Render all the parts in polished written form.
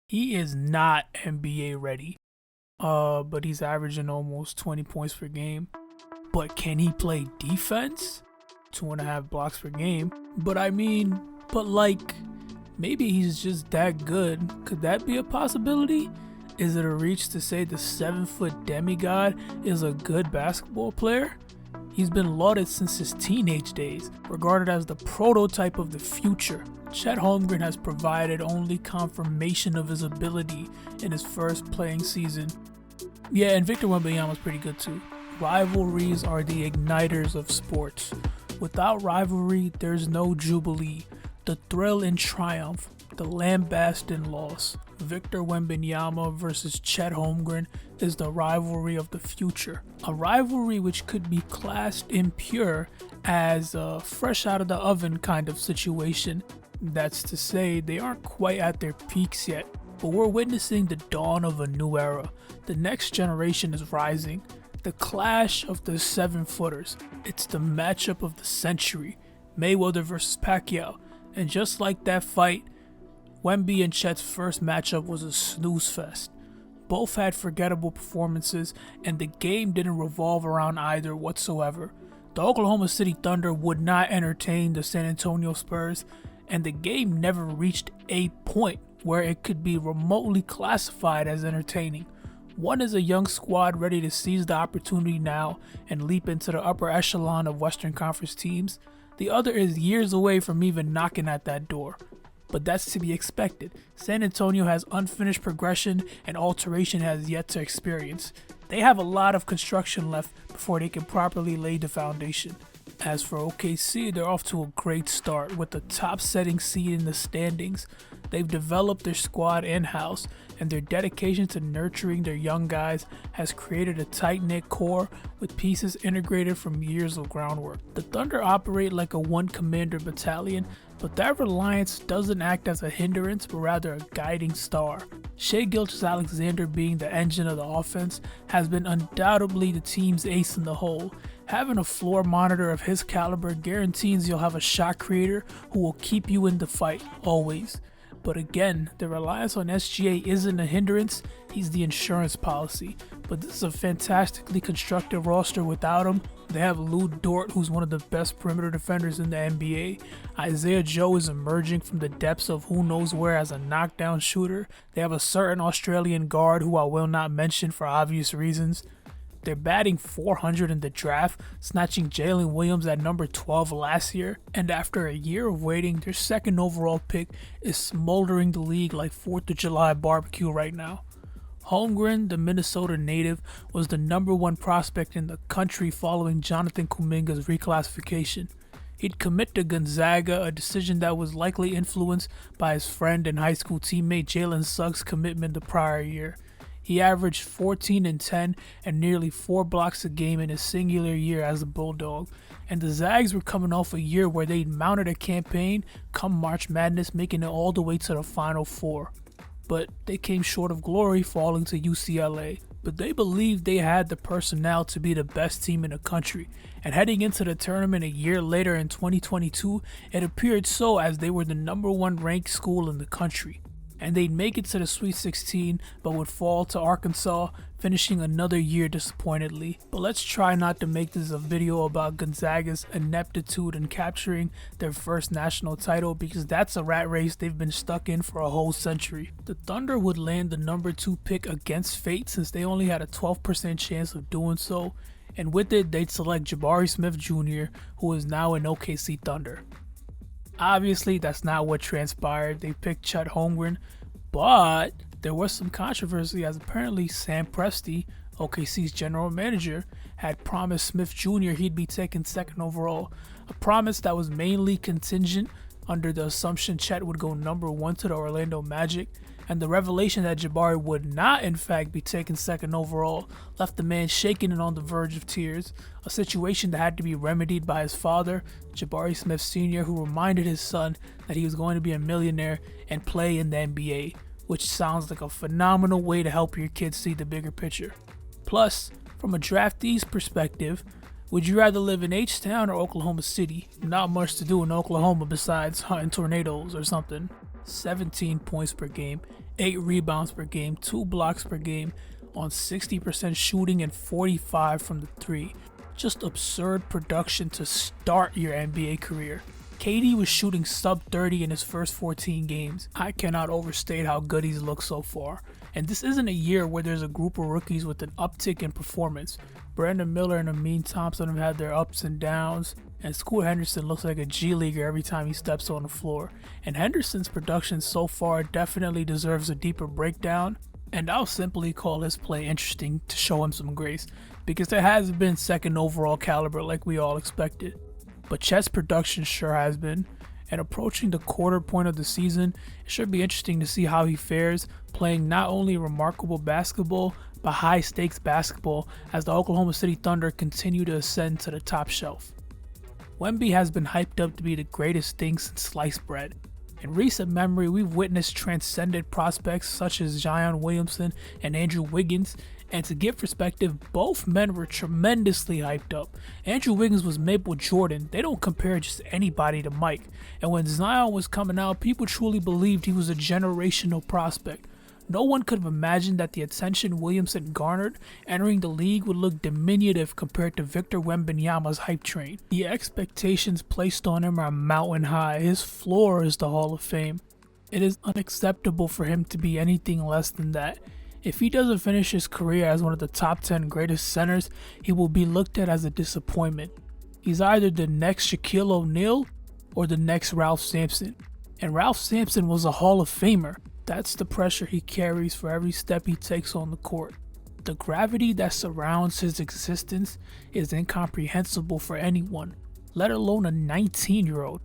He is not NBA ready. But he's averaging almost 20 points per game. But can he play defense? 2.5 blocks per game. But maybe he's just that good. Could that be a possibility? Is it a reach to say the 7-foot demigod is a good basketball player? He's been lauded since his teenage days, regarded as the prototype of the future. Chet Holmgren has provided only confirmation of his ability in his first playing season. Yeah, and Victor Wembanyama is pretty good too. Rivalries are the igniters of sports. Without rivalry, there's no jubilee. The thrill in triumph, the lambast in loss. Victor Wembanyama versus Chet Holmgren is the rivalry of the future. A rivalry which could be classed impure as a fresh out of the oven kind of situation. That's to say, they aren't quite at their peaks yet, but we're witnessing the dawn of a new era. The next generation is rising. The clash of the 7-footers. It's the matchup of the century. Mayweather versus Pacquiao. And just like that fight, Wemby and Chet's first matchup was a snooze fest. Both had forgettable performances, and the game didn't revolve around either whatsoever. The Oklahoma City Thunder would not entertain the San Antonio Spurs, and the game never reached a point where it could be remotely classified as entertaining. One is a young squad ready to seize the opportunity now and leap into the upper echelon of Western Conference teams. The other is years away from even knocking at that door. But that's to be expected. San Antonio has unfinished progression and alteration has yet to experience. They have a lot of construction left before they can properly lay the foundation. As for OKC, they're off to a great start with the top-setting seed in the standings. They've developed their squad in-house, and their dedication to nurturing their young guys has created a tight-knit core with pieces integrated from years of groundwork. The Thunder operate like a one-commander battalion, but that reliance doesn't act as a hindrance, but rather a guiding star. Shai Gilgeous-Alexander, being the engine of the offense, has been undoubtedly the team's ace in the hole. Having a floor monitor of his caliber guarantees you'll have a shot creator who will keep you in the fight, always. But again, the reliance on SGA isn't a hindrance, he's the insurance policy. But this is a fantastically constructed roster without him. They have Lou Dort, who's one of the best perimeter defenders in the NBA. Isaiah Joe is emerging from the depths of who knows where as a knockdown shooter. They have a certain Australian guard who I will not mention for obvious reasons. They're batting 400 in the draft, snatching Jalen Williams at number 12 last year, and after a year of waiting, their second overall pick is smoldering the league like 4th of July barbecue right now. Holmgren, the Minnesota native, was the number 1 prospect in the country following Jonathan Kuminga's reclassification. He'd commit to Gonzaga, a decision that was likely influenced by his friend and high school teammate Jalen Suggs' commitment the prior year. He averaged 14 and 10 and nearly 4 blocks a game in his singular year as a Bulldog. And the Zags were coming off a year where they'd mounted a campaign come March Madness, making it all the way to the Final Four. But they came short of glory, falling to UCLA. But they believed they had the personnel to be the best team in the country. And heading into the tournament a year later in 2022, it appeared so, as they were the number 1 ranked school in the country. And they'd make it to the Sweet 16, but would fall to Arkansas, finishing another year disappointedly. But let's try not to make this a video about Gonzaga's ineptitude in capturing their first national title, because that's a rat race they've been stuck in for a whole century. The Thunder would land the number 2 pick against fate, since they only had a 12% chance of doing so, and with it they'd select Jabari Smith Jr., who is now in OKC Thunder. Obviously, that's not what transpired. They picked Chet Holmgren, but there was some controversy as apparently Sam Presti, OKC's general manager, had promised Smith Jr. he'd be taken 2nd overall, a promise that was mainly contingent under the assumption Chet would go number 1 to the Orlando Magic, and the revelation that Jabari would not in fact be taken 2nd overall left the man shaken and on the verge of tears, a situation that had to be remedied by his father, Jabari Smith Sr., who reminded his son that he was going to be a millionaire and play in the NBA, which sounds like a phenomenal way to help your kids see the bigger picture. Plus, from a draftee's perspective, would you rather live in H-Town or Oklahoma City? Not much to do in Oklahoma besides hunting tornadoes or something. 17 points per game 8 rebounds per game, 2 blocks per game, on 60% shooting and 45 from the 3. Just absurd production to start your NBA career. KD was shooting sub 30 in his first 14 games. I cannot overstate how good he's looked so far. And this isn't a year where there's a group of rookies with an uptick in performance. Brandon Miller and Amin Thompson have had their ups and downs, and Scoot Henderson looks like a G Leaguer every time he steps on the floor. And Henderson's production so far definitely deserves a deeper breakdown, and I'll simply call his play interesting to show him some grace, because it hasn't been second overall caliber like we all expected. But Chet's production sure has been, and approaching the quarter point of the season, it should be interesting to see how he fares, playing not only remarkable basketball, but high stakes basketball as the Oklahoma City Thunder continue to ascend to the top shelf. Wemby has been hyped up to be the greatest thing since sliced bread. In recent memory, we've witnessed transcendent prospects such as Zion Williamson and Andrew Wiggins, and to give perspective, both men were tremendously hyped up. Andrew Wiggins was made with Jordan. They don't compare just anybody to Mike. And when Zion was coming out, people truly believed he was a generational prospect. No one could have imagined that the attention Williamson garnered entering the league would look diminutive compared to Victor Wembanyama's hype train. The expectations placed on him are mountain high. His floor is the Hall of Fame. It is unacceptable for him to be anything less than that. If he doesn't finish his career as one of the top 10 greatest centers, he will be looked at as a disappointment. He's either the next Shaquille O'Neal or the next Ralph Sampson. And Ralph Sampson was a Hall of Famer. That's the pressure he carries for every step he takes on the court. The gravity that surrounds his existence is incomprehensible for anyone, let alone a 19-year-old.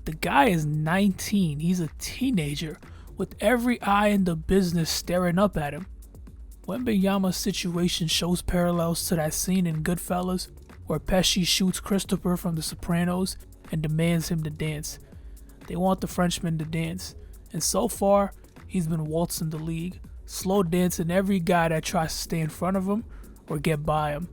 The guy is 19, he's a teenager, with every eye in the business staring up at him. Wembanyama's situation shows parallels to that scene in Goodfellas, where Pesci shoots Christopher from The Sopranos and demands him to dance. They want the Frenchman to dance, and so far, he's been waltzing the league, slow dancing every guy that tries to stay in front of him or get by him.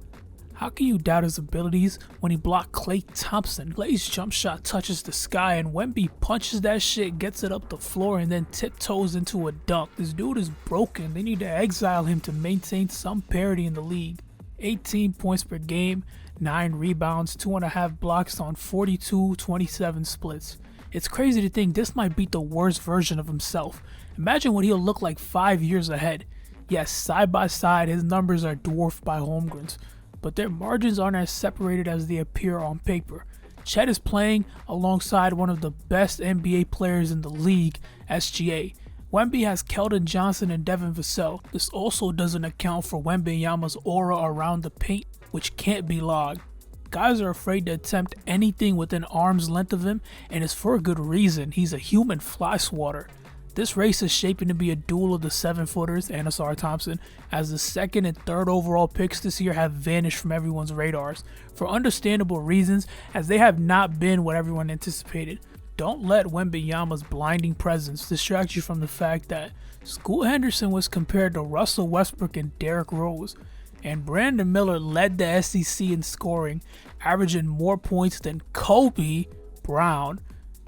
How can you doubt his abilities when he blocked Klay Thompson? Klay's jump shot touches the sky and Wemby punches that shit, gets it up the floor, and then tiptoes into a dunk. This dude is broken. They need to exile him to maintain some parity in the league. 18 points per game, 9 rebounds, 2.5 blocks on 42-27 splits. It's crazy to think this might be the worst version of himself. Imagine what he'll look like 5 years ahead. Yes, side by side, his numbers are dwarfed by Holmgren's, but their margins aren't as separated as they appear on paper. Chet is playing alongside one of the best NBA players in the league, SGA. Wemby has Keldon Johnson and Devin Vassell. This also doesn't account for Wembanyama's aura around the paint, which can't be logged. Guys are afraid to attempt anything within arm's length of him, and it's for a good reason. He's a human fly swatter. This race is shaping to be a duel of the 7-footers and Asar Thompson, as the 2nd and 3rd overall picks this year have vanished from everyone's radars, for understandable reasons, as they have not been what everyone anticipated. Don't let Wembanyama's blinding presence distract you from the fact that Scoot Henderson was compared to Russell Westbrook and Derrick Rose, and Brandon Miller led the SEC in scoring, averaging more points than Kobe Brown.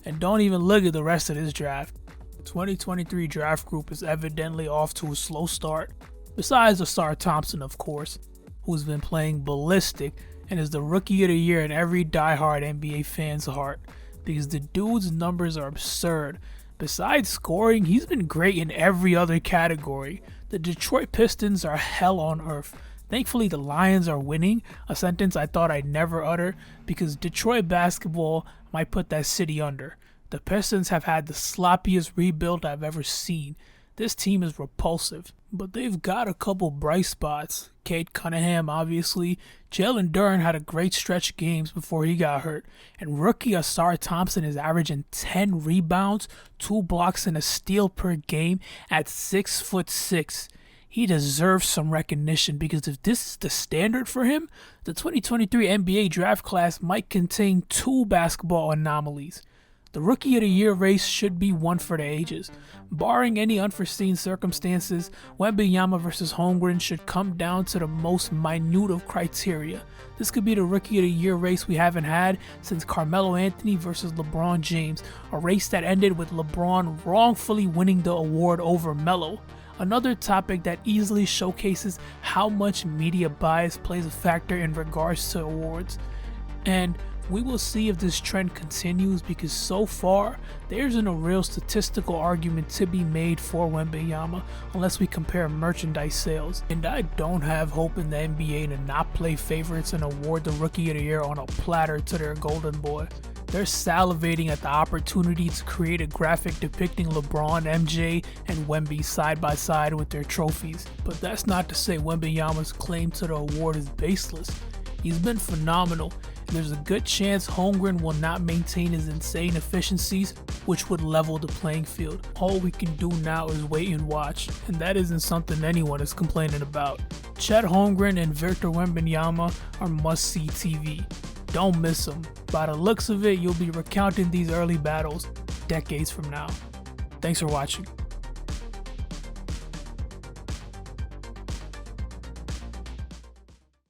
And don't even look at the rest of this draft. 2023 draft group is evidently off to a slow start, besides Asar Thompson, of course, who's been playing ballistic and is the rookie of the year in every diehard NBA fan's heart, because the dude's numbers are absurd. Besides scoring, he's been great in every other category. The Detroit Pistons are hell on earth. Thankfully, the Lions are winning, a sentence I thought I'd never utter, because Detroit basketball might put that city under. The Pistons have had the sloppiest rebuild I've ever seen. This team is repulsive, but they've got a couple bright spots. Cade Cunningham, obviously. Jalen Duren had a great stretch of games before he got hurt. And rookie Asar Thompson is averaging 10 rebounds, 2 blocks, and a steal per game at 6'6". He deserves some recognition, because if this is the standard for him, the 2023 NBA draft class might contain 2 basketball anomalies. The Rookie of the Year race should be one for the ages. Barring any unforeseen circumstances, Wembanyama versus Holmgren should come down to the most minute of criteria. This could be the Rookie of the Year race we haven't had since Carmelo Anthony versus LeBron James, a race that ended with LeBron wrongfully winning the award over Melo. Another topic that easily showcases how much media bias plays a factor in regards to awards. And we will see if this trend continues, because so far there isn't a real statistical argument to be made for Wembanyama unless we compare merchandise sales. And I don't have hope in the NBA to not play favorites and award the Rookie of the Year on a platter to their golden boy. They're salivating at the opportunity to create a graphic depicting LeBron, MJ, and Wemby side by side with their trophies. But that's not to say Wembanyama's claim to the award is baseless. He's been phenomenal. There's a good chance Holmgren will not maintain his insane efficiencies, which would level the playing field. All we can do now is wait and watch, and that isn't something anyone is complaining about. Chet Holmgren and Victor Wembanyama are must-see TV. Don't miss them. By the looks of it, you'll be recounting these early battles decades from now. Thanks for watching.